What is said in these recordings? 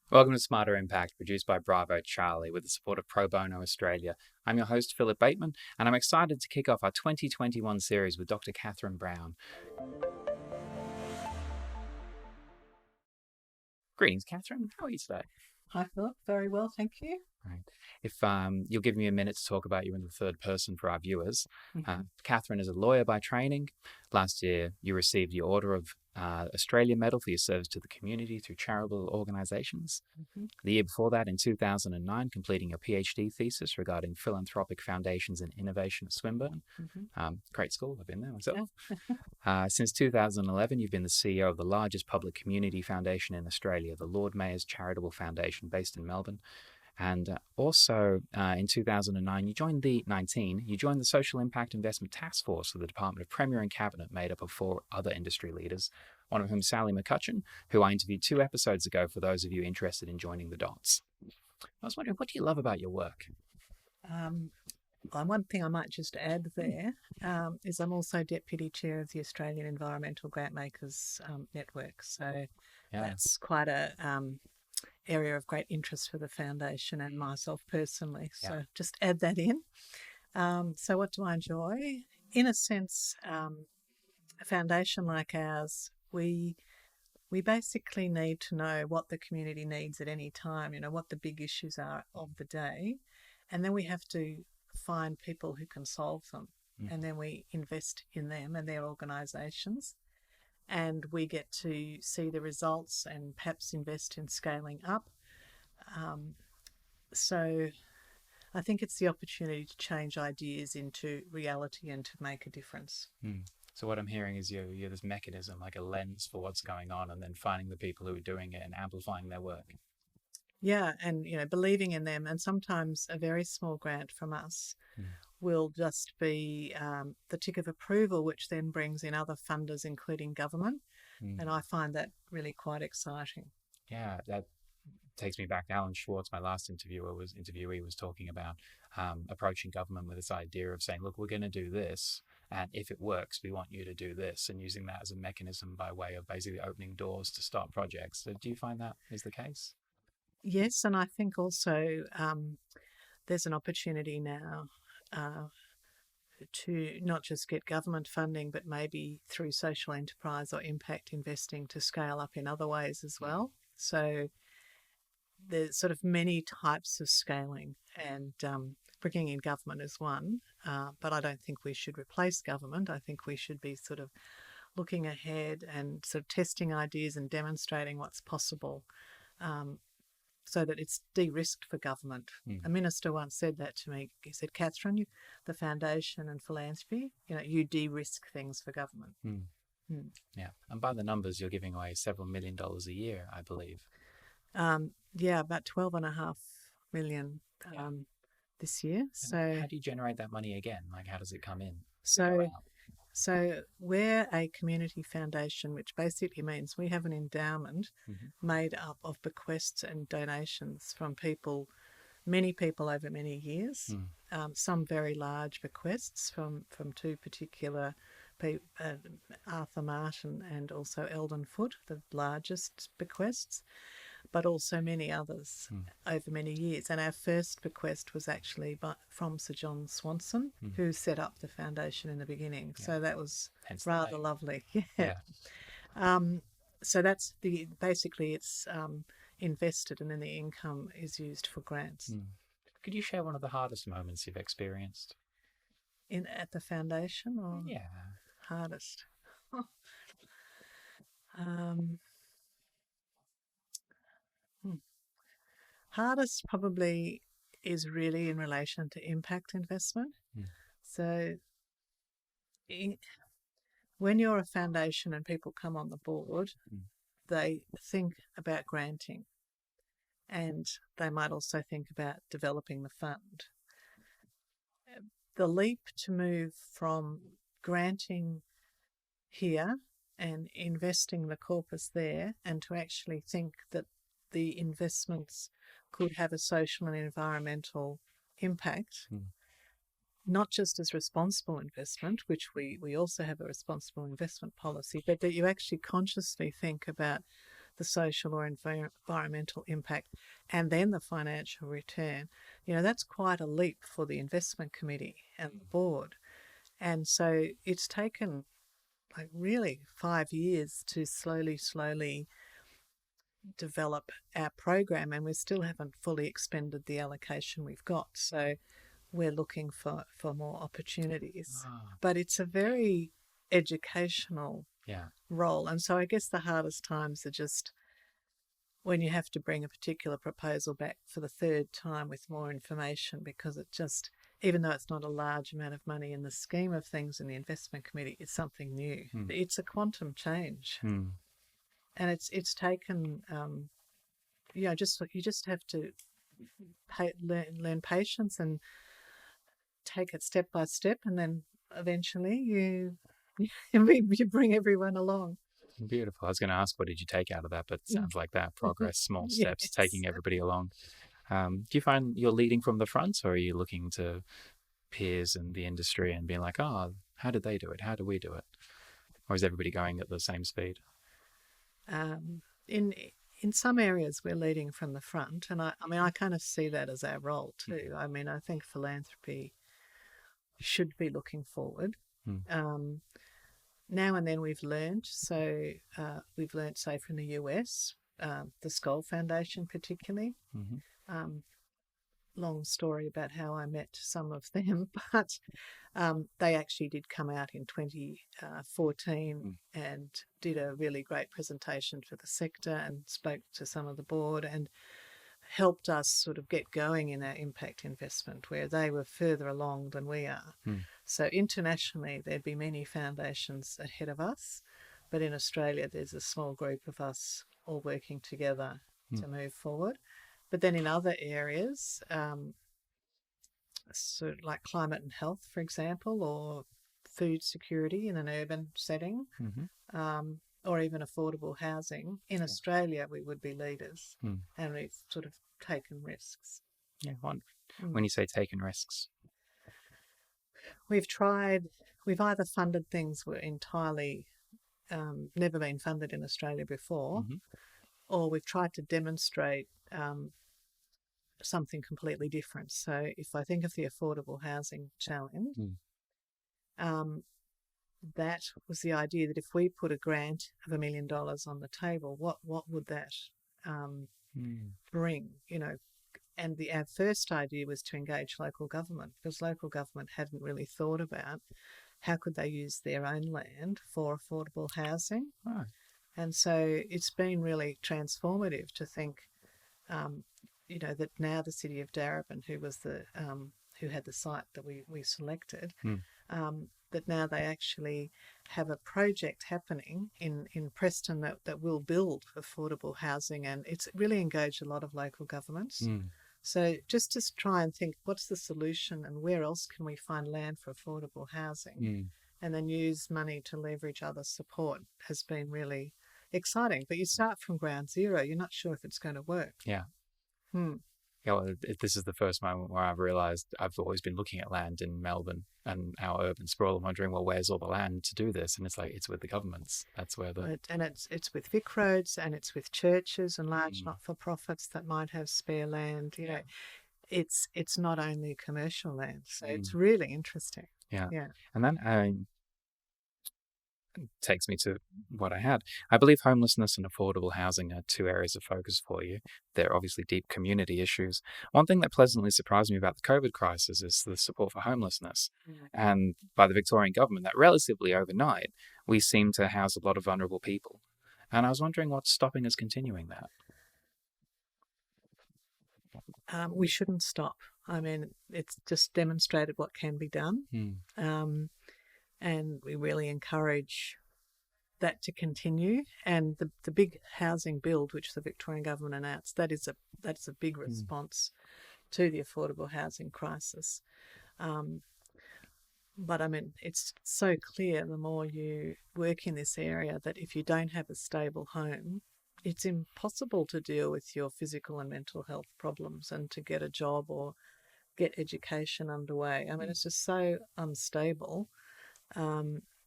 Welcome to Smarter Impact, produced by Bravo Charlie with the support of Pro Bono Australia. I'm your host, Philip Bateman, and I'm excited to kick off our 2021 series with Dr. Catherine Brown. Greetings, Catherine. How are you today? Hi, Philip. Very well, thank you. Right. If you'll give me a minute to talk about you in the third person for our viewers. Catherine is a lawyer by training. Last year, you received the Order of Australia Medal for your service to the community through charitable organisations. The year before that, in 2009, completing your PhD thesis regarding philanthropic foundations and innovation at Swinburne. Great school. I've been there myself. Since 2011, you've been the CEO of the largest public community foundation in Australia, the Lord Mayor's Charitable Foundation, based in Melbourne. And also in 2009, you joined the Social Impact Investment Taskforce of the Department of Premier and Cabinet, made up of 4 other industry leaders, one of whom Sally McCutcheon, who I interviewed 2 episodes ago for those of you interested in joining the dots. I was wondering, what do you love about your work? One thing I might just add there is I'm also Deputy Chair of the Australian Environmental Grantmakers Network. So that's quite a area of great interest for the foundation and myself personally. So just add that in. So what do I enjoy? In a sense, a foundation like ours, we basically need to know what the community needs at any time, what the big issues are of the day, and then we have to find people who can solve them, and then we invest in them and their organisations, and we get to see the results and perhaps invest in scaling up. So I think it's the opportunity to change ideas into reality and to make a difference. So what I'm hearing is you're this mechanism, like a lens for what's going on, and then finding the people who are doing it and amplifying their work. Yeah, and believing in them, and sometimes a very small grant from us will just be the tick of approval, which then brings in other funders, including government, and I find that really quite exciting. Yeah, that takes me back to Alan Schwartz, my last interviewee was talking about approaching government with this idea of saying, look, we're going to do this, and if it works, we want you to do this, and using that as a mechanism by way of basically opening doors to start projects. So do you find that is the case? Yes, and I think also there's an opportunity now to not just get government funding, but maybe through social enterprise or impact investing to scale up in other ways as well. So there's sort of many types of scaling, and bringing in government is one, but I don't think we should replace government. I think we should be sort of looking ahead and sort of testing ideas and demonstrating what's possible, so that it's de-risked for government. A minister once said that to me. He said, Catherine, the foundation and philanthropy, you de-risk things for government. Yeah, and by the numbers, you're giving away several $1 million a year, I believe. About 12.5 million this year. And so how do you generate that money again? Like, how does it come in? So we're a community foundation, which basically means we have an endowment made up of bequests and donations from many people over many years. Some very large bequests from 2 particular people, Arthur Martin and also Eldon Foote, the largest bequests, but also many others over many years. And our first bequest was actually from Sir John Swanson, who set up the foundation in the beginning. So that was rather lovely. So that's basically it's invested, and then the income is used for grants. Could you share one of the hardest moments you've experienced At the foundation, or hardest? Hardest probably is really in relation to impact investment. So when you're a foundation and people come on the board, they think about granting, and they might also think about developing the fund. The leap to move from granting here and investing the corpus there, and to actually think that the investments could have a social and environmental impact, not just as responsible investment, which we also have a responsible investment policy, but that you actually consciously think about the social or environmental impact, and then the financial return, that's quite a leap for the investment committee and the board. And so it's taken like really 5 years to slowly develop our program, and we still haven't fully expended the allocation we've got. So we're looking for more opportunities. But it's a very educational role. And so I guess the hardest times are just when you have to bring a particular proposal back for the third time with more information, because it just, even though it's not a large amount of money in the scheme of things in the investment committee, it's something new. It's a quantum change. And it's taken, you just have to learn patience and take it step by step, and then eventually you bring everyone along. Beautiful. I was going to ask, what did you take out of that? But it sounds like that progress, small steps, yes. Taking everybody along. Do you find you're leading from the front, or are you looking to peers in the industry and being like, oh, how did they do it? How do we do it? Or is everybody going at the same speed? In some areas, we're leading from the front. And I kind of see that as our role too. I mean, I think philanthropy should be looking forward. Now and then we've learned. So we've learned, say, from the US, the Skoll Foundation particularly. Long story about how I met some of them, but they actually did come out in 2014 and did a really great presentation for the sector and spoke to some of the board and helped us sort of get going in our impact investment, where they were further along than we are. So internationally, there'd be many foundations ahead of us, but in Australia, there's a small group of us all working together to move forward. But then in other areas, sort of like climate and health, for example, or food security in an urban setting, or even affordable housing, in Australia we would be leaders, and we've sort of taken risks. Yeah, wonderful. When you say taken risks? We've either funded things that were entirely never been funded in Australia before, or we've tried to demonstrate something completely different. So if I think of the affordable housing challenge, that was the idea that if we put a grant of $1 million on the table, what would that bring? And our first idea was to engage local government, because local government hadn't really thought about how could they use their own land for affordable housing. Right. And so it's been really transformative to think, that now the city of Darebin, who had the site that we selected, that now they actually have a project happening in Preston that will build affordable housing, and it's really engaged a lot of local governments. So just to try and think, what's the solution and where else can we find land for affordable housing, and then use money to leverage other support has been really exciting. But you start from ground zero. You're not sure if it's going to work. Yeah. Yeah, well, this is the first moment where I've realised I've always been looking at land in Melbourne and our urban sprawl and wondering, well, where's all the land to do this? And it's like, it's with the governments. That's where it's with Vic roads, and it's with churches and large not-for-profits that might have spare land. It's not only commercial land. So it's really interesting. Yeah. And then takes me to what I had. I believe homelessness and affordable housing are two areas of focus for you. They're obviously deep community issues. One thing that pleasantly surprised me about the COVID crisis is the support for homelessness. And by the Victorian government, that relatively overnight, we seem to house a lot of vulnerable people. And I was wondering what's stopping us continuing that. We shouldn't stop. I mean, it's just demonstrated what can be done. And we really encourage that to continue. And the big housing build, which the Victorian government announced, that's a big response to the affordable housing crisis. But I mean, it's so clear the more you work in this area that if you don't have a stable home, it's impossible to deal with your physical and mental health problems and to get a job or get education underway. I mean, it's just so unstable.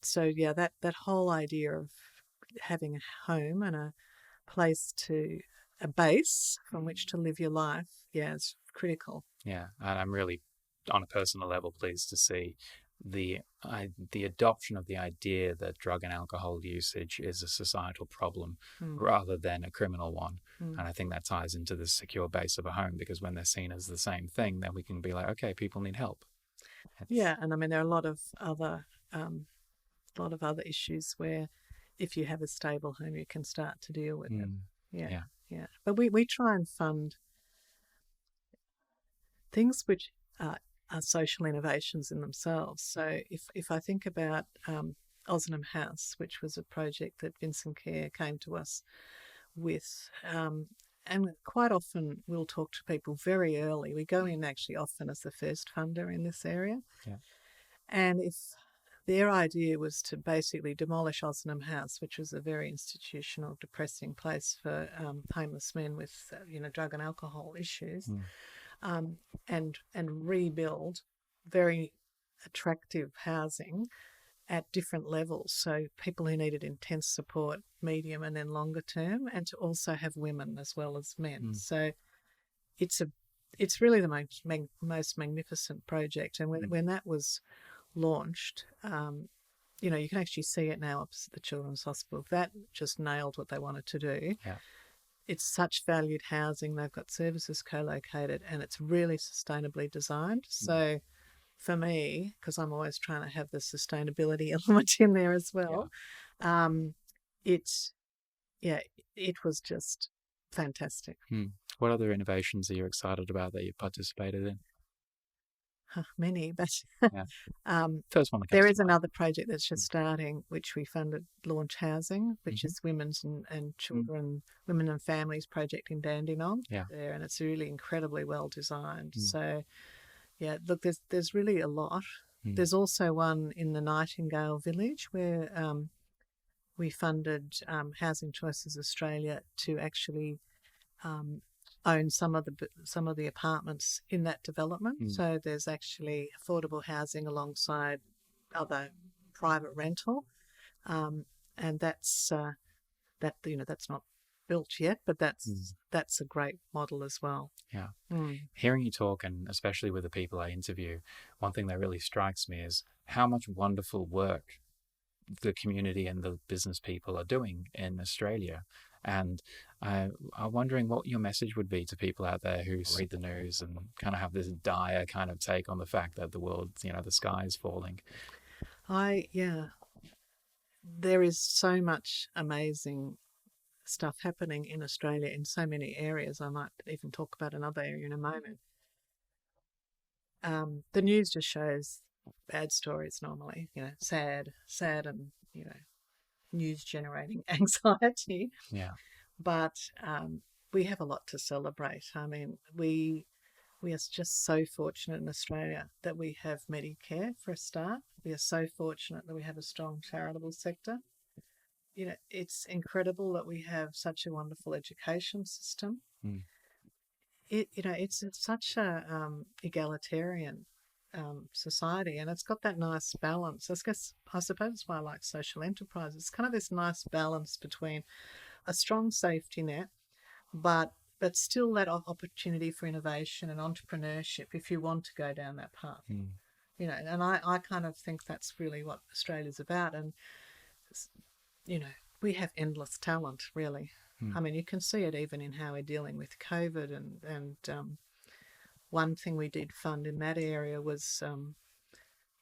So yeah, that whole idea of having a home and a place a base from which to live your life, is critical. Yeah, and I'm really, on a personal level, pleased to see the adoption of the idea that drug and alcohol usage is a societal problem rather than a criminal one. And I think that ties into the secure base of a home, because when they're seen as the same thing, then we can be like, okay, people need help. And I mean, there are a lot of other issues where if you have a stable home, you can start to deal with it. Yeah. But we try and fund things which are social innovations in themselves. So if I think about Ozanam House, which was a project that Vincent Kerr came to us with, and quite often we'll talk to people very early. We go in actually often as the first funder in this area. Yeah. And if their idea was to basically demolish Ozanam House, which was a very institutional, depressing place for homeless men with drug and alcohol issues, and rebuild very attractive housing at different levels. So people who needed intense support, medium and then longer term, and to also have women as well as men. So it's really the most magnificent project. And when that was launched, you can actually see it now opposite the Children's Hospital. That just nailed what they wanted to do. Yeah. It's such valued housing. They've got services co-located, and it's really sustainably designed. So for me, because I'm always trying to have the sustainability element in there as well, it was just fantastic. What other innovations are you excited about that you participated in? Many, but first one. There is another project that's just starting, which we funded, Launch Housing, which is women's and children, women and families project in Dandenong. There, and it's really incredibly well designed. So, look, there's really a lot. There's also one in the Nightingale Village where we funded Housing Choices Australia to actually own some of the apartments in that development. So there's actually affordable housing alongside other private rental, and that's that's not built yet, but that's a great model as well. Hearing you talk, and especially with the people I interview, one thing that really strikes me is how much wonderful work the community and the business people are doing in Australia. And I'm wondering what your message would be to people out there who read the news and kind of have this dire kind of take on the fact that the world, the sky is falling. There is so much amazing stuff happening in Australia in so many areas. I might even talk about another area in a moment. The news just shows bad stories normally, sad and, news generating anxiety. But we have a lot to celebrate. I mean, we are just so fortunate in Australia that we have Medicare for a start. We are so fortunate that we have a strong charitable sector. It's incredible that we have such a wonderful education system. It's such a egalitarian society, and it's got that nice balance. I suppose that's why I like social enterprise. It's kind of this nice balance between a strong safety net, but still that opportunity for innovation and entrepreneurship if you want to go down that path. And I kind of think that's really what Australia's about. And we have endless talent, really. I mean, you can see it even in how we're dealing with COVID, and one thing we did fund in that area was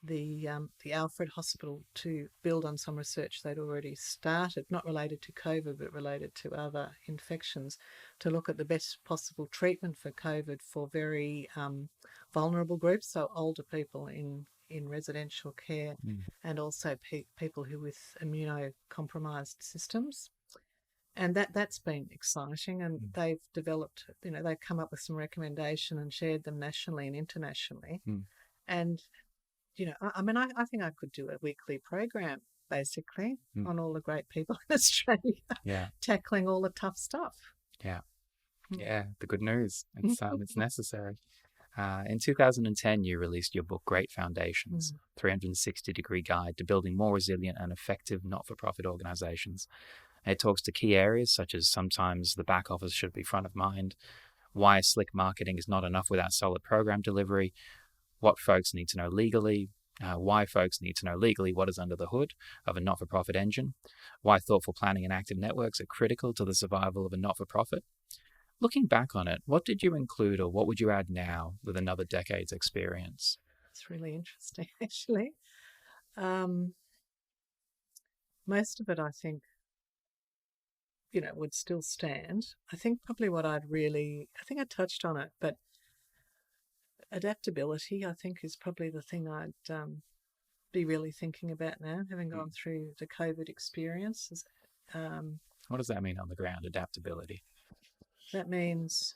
the Alfred Hospital to build on some research they'd already started, not related to COVID but related to other infections, to look at the best possible treatment for COVID for very vulnerable groups, so older people in residential care and also people who with immunocompromised systems. And that's been exciting, and they've developed, they've come up with some recommendation and shared them nationally and internationally. And, I mean, I think I could do a weekly program, basically, on all the great people in Australia tackling all the tough stuff. The good news. It's necessary. In 2010, you released your book, Great Foundations, 360-degree guide to building more resilient and effective not-for-profit organizations. It talks to key areas such as sometimes the back office should be front of mind, why slick marketing is not enough without solid program delivery, what folks need to know legally, why folks need to know legally what is under the hood of a not-for-profit engine, why thoughtful planning and active networks are critical to the survival of a not-for-profit. Looking back on it, what did you include or what would you add now with another decade's experience? It's really interesting, actually. Most of it, I think, would still stand. I think probably I think I touched on it, but adaptability, I think, is probably the thing I'd be really thinking about now, having gone through the COVID experience. What does that mean on the ground, adaptability? That means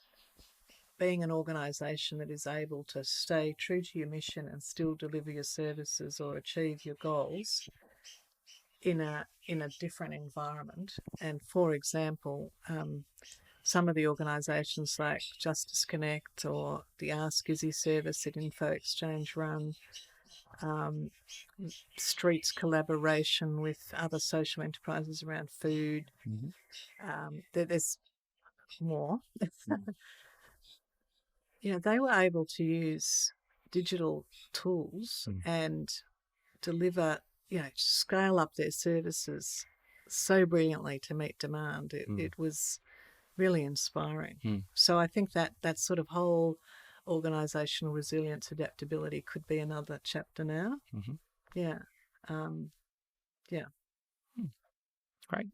being an organisation that is able to stay true to your mission and still deliver your services or achieve your goals in a different environment. And for example, some of the organisations like Justice Connect or the Ask Izzy service that Info Exchange run, Streets collaboration with other social enterprises around food. There's more. They were able to use digital tools and deliver, scale up their services so brilliantly to meet demand. It was really inspiring. So I think that sort of whole organisational resilience, adaptability could be another chapter now. Yeah. Great.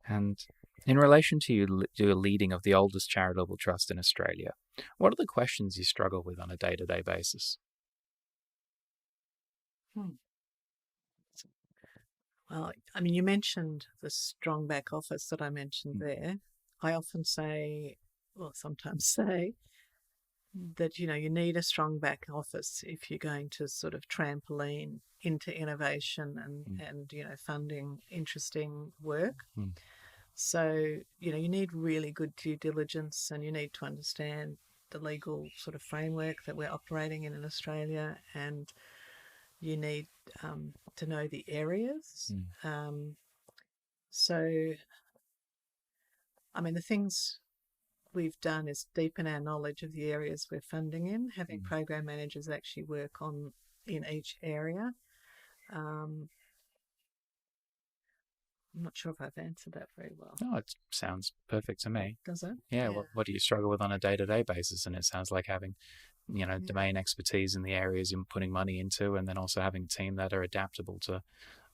And in relation to your leading of the oldest charitable trust in Australia, what are the questions you struggle with on a day-to-day basis? Well, I mean, you mentioned the strong back office that I mentioned there. I often say, well, sometimes say, that, you need a strong back office if you're going to sort of trampoline into innovation and funding interesting work. So, you need really good due diligence and you need to understand the legal sort of framework that we're operating in Australia, and you need to know the areas. So, I mean, the things we've done is deepen our knowledge of the areas we're funding in, having program managers actually work in each area. I'm not sure if I've answered that very well. No, it sounds perfect to me. Does it? Yeah. What do you struggle with on a day-to-day basis? And it sounds like having, domain expertise in the areas you're putting money into, and then also having a team that are adaptable to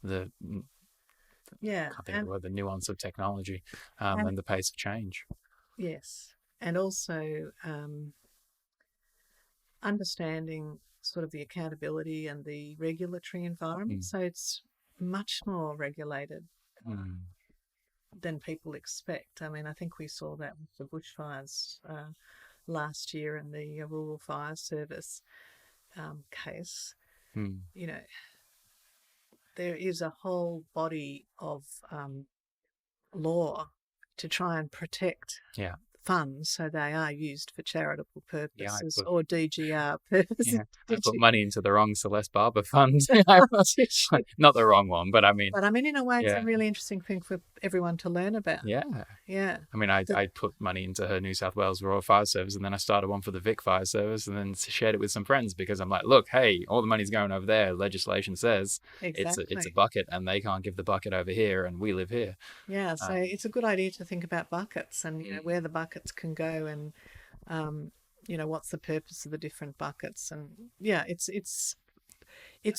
the the nuance of technology and the pace of change. Yes. And also understanding sort of the accountability and the regulatory environment. So it's much more regulated than people expect. I mean, I think we saw that with the bushfires last year and the Rural Fire Service case. There is a whole body of law to try and protect funds so they are used for charitable purposes or DGR purposes. I put money into the wrong Celeste Barber fund. Not the wrong one, but I mean... But I mean, in a way, it's a really interesting thing for everyone to learn about. Yeah. I mean, I put money into her New South Wales Rural Fire Service, and then I started one for the Vic Fire Service, and then shared it with some friends because I'm like, look, hey, all the money's going over there. Legislation says it's a bucket, and they can't give the bucket over here, and we live here. Yeah, so it's a good idea to think about buckets and where the buckets can go, and what's the purpose of the different buckets. And it's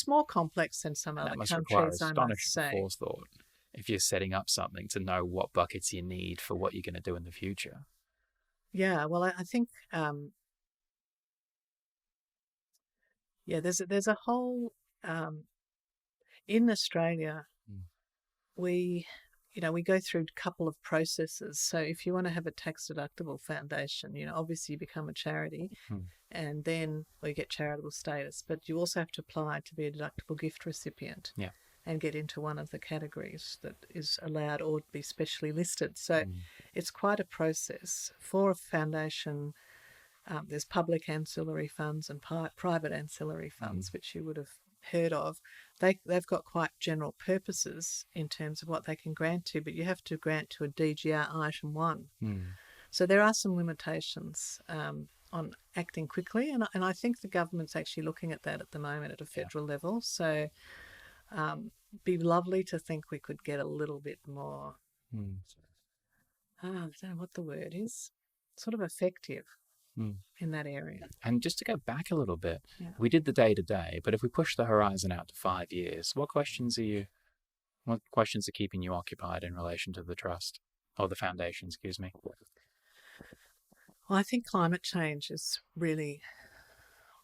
more complex than some other countries. Require astonishing forethought if you're setting up something to know what buckets you need for what you're going to do in the future. Yeah, well, I think there's a whole in Australia we go through a couple of processes. So if you want to have a tax deductible foundation, obviously you become a charity and then you get charitable status, but you also have to apply to be a deductible gift recipient and get into one of the categories that is allowed or be specially listed. So it's quite a process. For a foundation, there's public ancillary funds and private ancillary funds, which you would have heard of, they've got quite general purposes in terms of what they can grant to, but you have to grant to a DGR item 1. So there are some limitations on acting quickly, and I think the government's actually looking at that at the moment at a federal level. So be lovely to think we could get a little bit more, I don't know what the word is, sort of effective in that area. And just to go back a little bit, we did the day-to-day, but if we push the horizon out to 5 years, what questions are keeping you occupied in relation to the trust, or the foundation, excuse me? Well, I think climate change is really,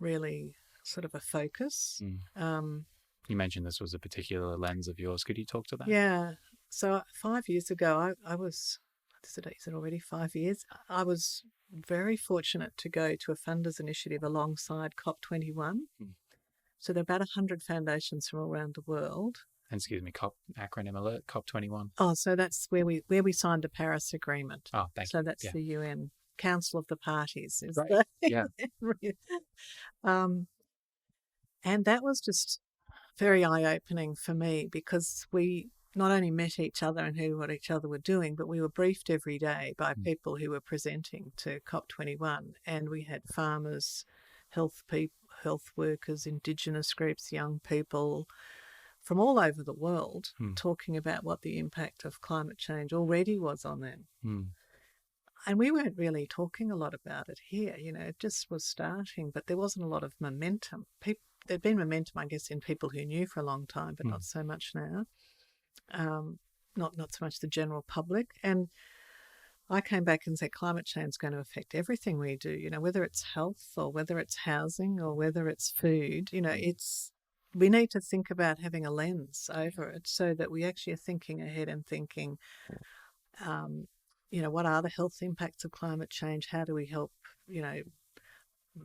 really sort of a focus. You mentioned this was a particular lens of yours. Could you talk to that? Yeah. So 5 years ago, I was, is it already 5 years? I was very fortunate to go to a funders initiative alongside COP21. So there are about 100 foundations from all around the world. And excuse me, COP acronym alert, COP21. Oh, so that's where we signed the Paris Agreement. Oh, thank you. So that's the UN Council of the Parties. Is right. And that was just very eye-opening for me, because we not only met each other and heard what each other were doing, but we were briefed every day by people who were presenting to COP21. And we had farmers, health workers, Indigenous groups, young people from all over the world talking about what the impact of climate change already was on them. And we weren't really talking a lot about it here. It just was starting, but there wasn't a lot of momentum. There'd been momentum, I guess, in people who knew for a long time, but not so much now. Not so much the general public. And I came back and said climate change is going to affect everything we do, whether it's health or whether it's housing or whether it's food. We need to think about having a lens over it so that we actually are thinking ahead and thinking, what are the health impacts of climate change? How do we help,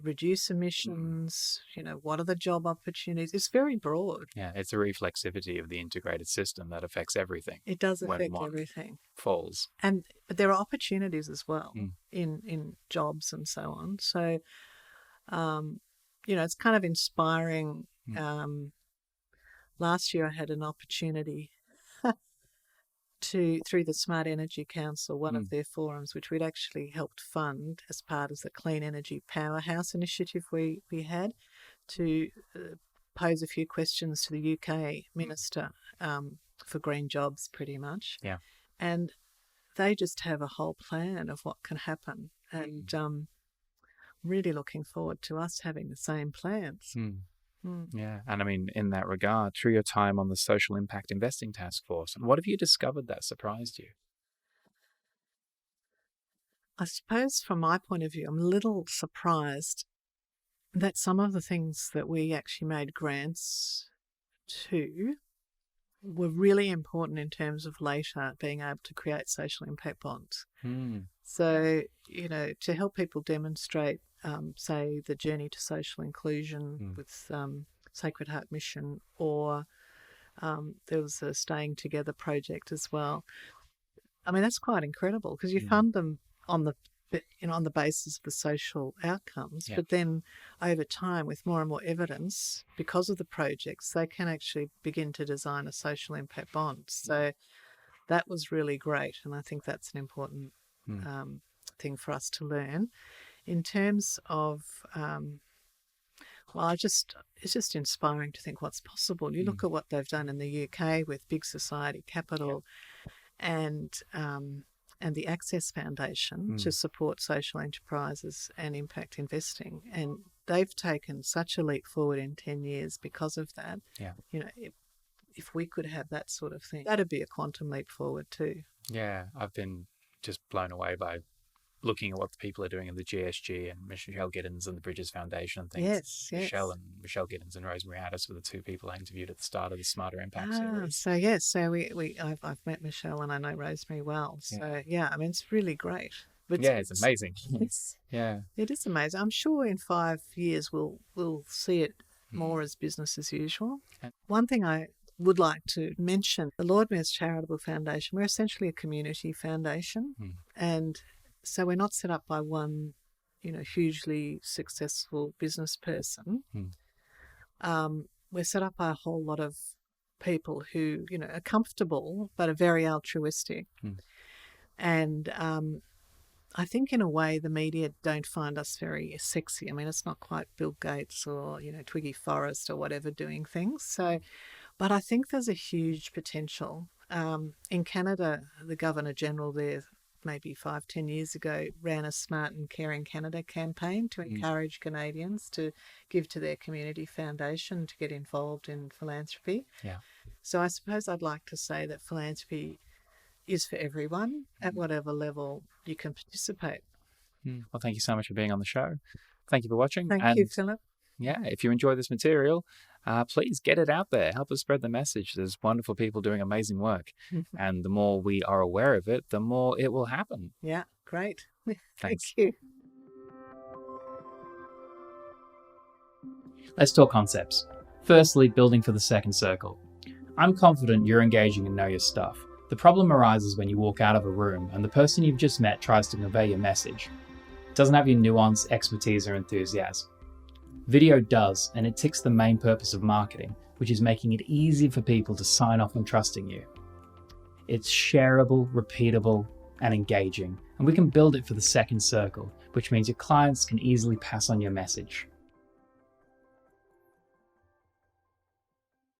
reduce emissions? What are the job opportunities? It's very broad. Yeah, it's a reflexivity of the integrated system that affects everything. It does affect everything. Falls. But there are opportunities as well in jobs and so on. So, it's kind of inspiring. Last year I had an opportunity through the Smart Energy Council, one of their forums, which we'd actually helped fund as part of the Clean Energy Powerhouse initiative we had, to pose a few questions to the UK Minister for green jobs, pretty much. Yeah. And they just have a whole plan of what can happen. And really looking forward to us having the same plans. Yeah. And I mean, in that regard, through your time on the Social Impact Investing Taskforce, what have you discovered that surprised you? I suppose from my point of view, I'm a little surprised that some of the things that we actually made grants to were really important in terms of later being able to create social impact bonds. So, to help people demonstrate, say, the journey to social inclusion with Sacred Heart Mission, or there was a Staying Together project as well. I mean, that's quite incredible, because you fund them on the basis of the social outcomes, but then over time, with more and more evidence, because of the projects, they can actually begin to design a social impact bond. So that was really great, and I think that's an important thing for us to learn. In terms of, it's just inspiring to think what's possible. You look at what they've done in the UK with Big Society Capital and the ACER Foundation to support social enterprises and impact investing. And they've taken such a leap forward in 10 years because of that. Yeah. If we could have that sort of thing, that'd be a quantum leap forward too. Yeah, I've been just blown away by looking at what the people are doing in the GSG, and Michelle Giddens and the Bridges Foundation and things. Yes. Michelle Giddens and Rosemary Addis were the two people I interviewed at the start of the Smarter Impact series. So I've met Michelle and I know Rosemary well. So I mean, it's really great. But it's amazing. It is amazing. I'm sure in 5 years we'll see it more as business as usual. One thing I would like to mention, the Lord Mayor's Charitable Foundation, we're essentially a community foundation, and so we're not set up by one, hugely successful business person. we're set up by a whole lot of people who, are comfortable but are very altruistic. And I think in a way the media don't find us very sexy. I mean, it's not quite Bill Gates or, Twiggy Forrest or whatever doing things. So, but I think there's a huge potential. In Canada, the Governor-General there, maybe 5-10 years ago, ran a Smart and Caring Canada campaign to encourage Canadians to give to their community foundation to get involved in philanthropy. Yeah. So I suppose I'd like to say that philanthropy is for everyone at whatever level you can participate. Well, thank you so much for being on the show. Thank you for watching. Thank you, Philip. Yeah, if you enjoy this material, please get it out there. Help us spread the message. There's wonderful people doing amazing work. And the more we are aware of it, the more it will happen. Yeah, great. Thanks. Thank you. Let's talk concepts. Firstly, building for the second circle. I'm confident you're engaging and know your stuff. The problem arises when you walk out of a room and the person you've just met tries to convey your message. It doesn't have your nuance, expertise, or enthusiasm. Video does, and it ticks the main purpose of marketing, which is making it easy for people to sign off on trusting you. It's shareable, repeatable, and engaging, and we can build it for the second circle, which means your clients can easily pass on your message.